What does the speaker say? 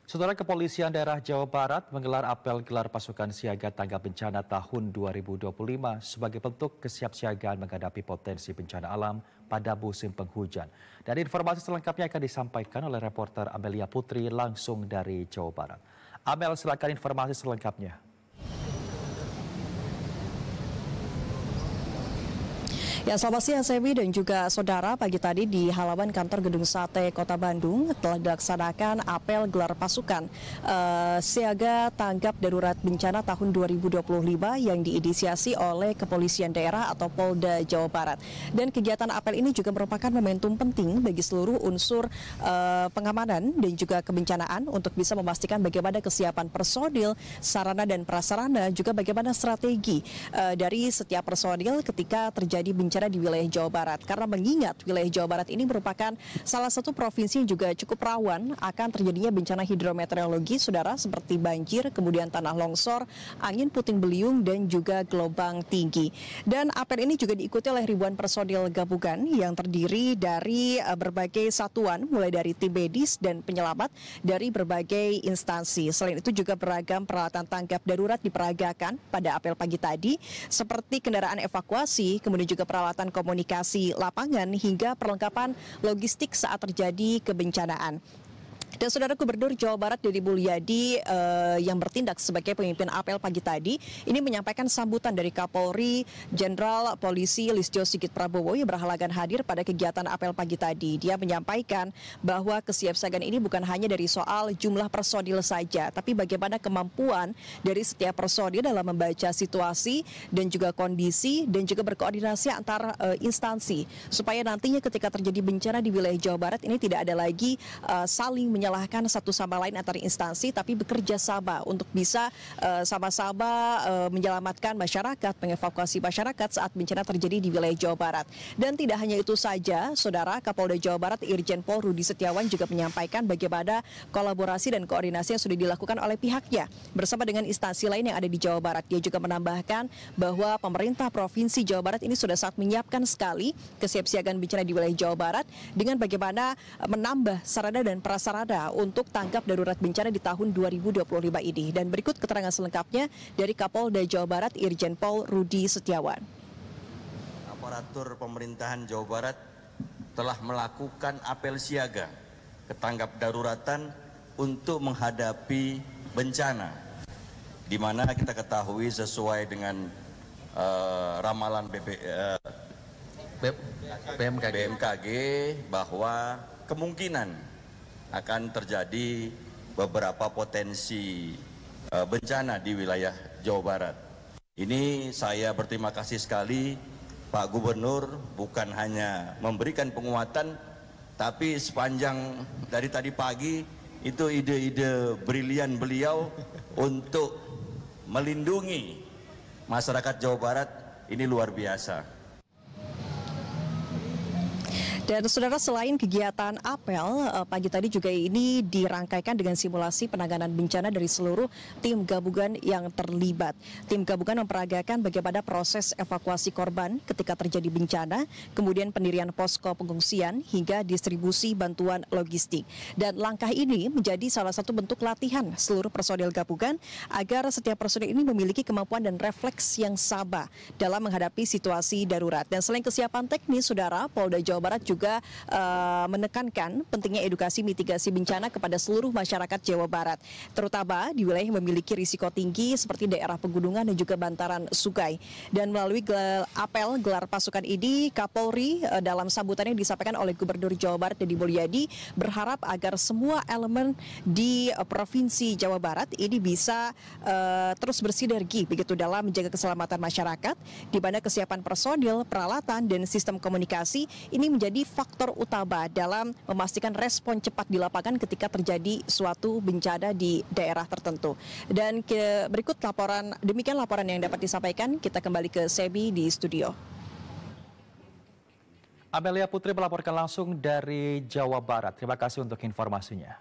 Saudara, Kepolisian Daerah Jawa Barat menggelar apel gelar pasukan siaga tanggap bencana tahun 2025 sebagai bentuk kesiapsiagaan menghadapi potensi bencana alam pada musim penghujan. Dan informasi selengkapnya akan disampaikan oleh reporter Amelia Putri langsung dari Jawa Barat. Amel, silakan informasi selengkapnya. Ya, selamat siang Semi dan juga saudara. Pagi tadi di halaman kantor Gedung Sate Kota Bandung telah dilaksanakan apel gelar pasukan siaga tanggap darurat bencana tahun 2025 yang diinisiasi oleh Kepolisian Daerah atau Polda Jawa Barat. Dan kegiatan apel ini juga merupakan momentum penting bagi seluruh unsur pengamanan dan juga kebencanaan untuk bisa memastikan bagaimana kesiapan personil, sarana dan prasarana, juga bagaimana strategi dari setiap personil ketika terjadi bencana di wilayah Jawa Barat. Karena mengingat wilayah Jawa Barat ini merupakan salah satu provinsi yang juga cukup rawan akan terjadinya bencana hidrometeorologi, saudara, seperti banjir, kemudian tanah longsor, angin puting beliung, dan juga gelombang tinggi. Dan apel ini juga diikuti oleh ribuan personil gabungan yang terdiri dari berbagai satuan, mulai dari tim medis dan penyelamat dari berbagai instansi. Selain itu juga beragam peralatan tanggap darurat diperagakan pada apel pagi tadi, seperti kendaraan evakuasi, kemudian juga peralatan komunikasi lapangan hingga perlengkapan logistik saat terjadi kebencanaan. Dan saudara, Gubernur Jawa Barat Deddy Mulyadi yang bertindak sebagai pemimpin apel pagi tadi ini menyampaikan sambutan dari Kapolri Jenderal Polisi Listio Sigit Prabowo yang berhalangan hadir pada kegiatan apel pagi tadi. Dia menyampaikan bahwa kesiapsiagaan ini bukan hanya dari soal jumlah personil saja, tapi bagaimana kemampuan dari setiap personil dalam membaca situasi dan juga kondisi dan juga berkoordinasi antar instansi supaya nantinya ketika terjadi bencana di wilayah Jawa Barat ini tidak ada lagi saling menyalahkan satu sama lain antar instansi, tapi bekerja sama untuk bisa sama-sama menyelamatkan masyarakat, mengevakuasi masyarakat saat bencana terjadi di wilayah Jawa Barat. Dan tidak hanya itu saja, saudara, Kapolda Jawa Barat Irjen Pol Rudi Setiawan juga menyampaikan bagaimana kolaborasi dan koordinasi yang sudah dilakukan oleh pihaknya bersama dengan instansi lain yang ada di Jawa Barat. Dia juga menambahkan bahwa pemerintah Provinsi Jawa Barat ini sudah sangat menyiapkan sekali kesiapsiagaan bencana di wilayah Jawa Barat dengan bagaimana menambah sarana dan prasarana untuk tanggap darurat bencana di tahun 2025 ini. Dan berikut keterangan selengkapnya dari Kapolda Jawa Barat Irjen Pol Rudi Setiawan. Aparatur pemerintahan Jawa Barat telah melakukan apel siaga ketanggap daruratan untuk menghadapi bencana, di mana kita ketahui sesuai dengan ramalan BMKG bahwa kemungkinan akan terjadi beberapa potensi bencana di wilayah Jawa Barat. Ini saya berterima kasih sekali Pak Gubernur, bukan hanya memberikan penguatan, tapi sepanjang dari tadi pagi itu ide-ide brilian beliau untuk melindungi masyarakat Jawa Barat ini luar biasa. Dan saudara, selain kegiatan apel, pagi tadi juga ini dirangkaikan dengan simulasi penanganan bencana dari seluruh tim gabungan yang terlibat. Tim gabungan memperagakan bagaimana proses evakuasi korban ketika terjadi bencana, kemudian pendirian posko pengungsian hingga distribusi bantuan logistik. Dan langkah ini menjadi salah satu bentuk latihan seluruh personil gabungan agar setiap personil ini memiliki kemampuan dan refleks yang sabar dalam menghadapi situasi darurat. Dan selain kesiapan teknis, saudara, Polda Jawa Barat juga menekankan pentingnya edukasi mitigasi bencana kepada seluruh masyarakat Jawa Barat, terutama di wilayah yang memiliki risiko tinggi seperti daerah pegunungan dan juga bantaran sungai. Dan melalui apel gelar pasukan ini, Kapolri dalam sambutannya disampaikan oleh Gubernur Jawa Barat Deddy Mulyadi berharap agar semua elemen di Provinsi Jawa Barat ini bisa terus bersinergi begitu dalam menjaga keselamatan masyarakat, di mana kesiapan personil, peralatan, dan sistem komunikasi ini menjadi faktor utama dalam memastikan respon cepat di lapangan ketika terjadi suatu bencana di daerah tertentu. Dan berikut demikian laporan yang dapat disampaikan. Kita kembali ke Sebi di studio. Amelia Putri melaporkan langsung dari Jawa Barat. Terima kasih untuk informasinya.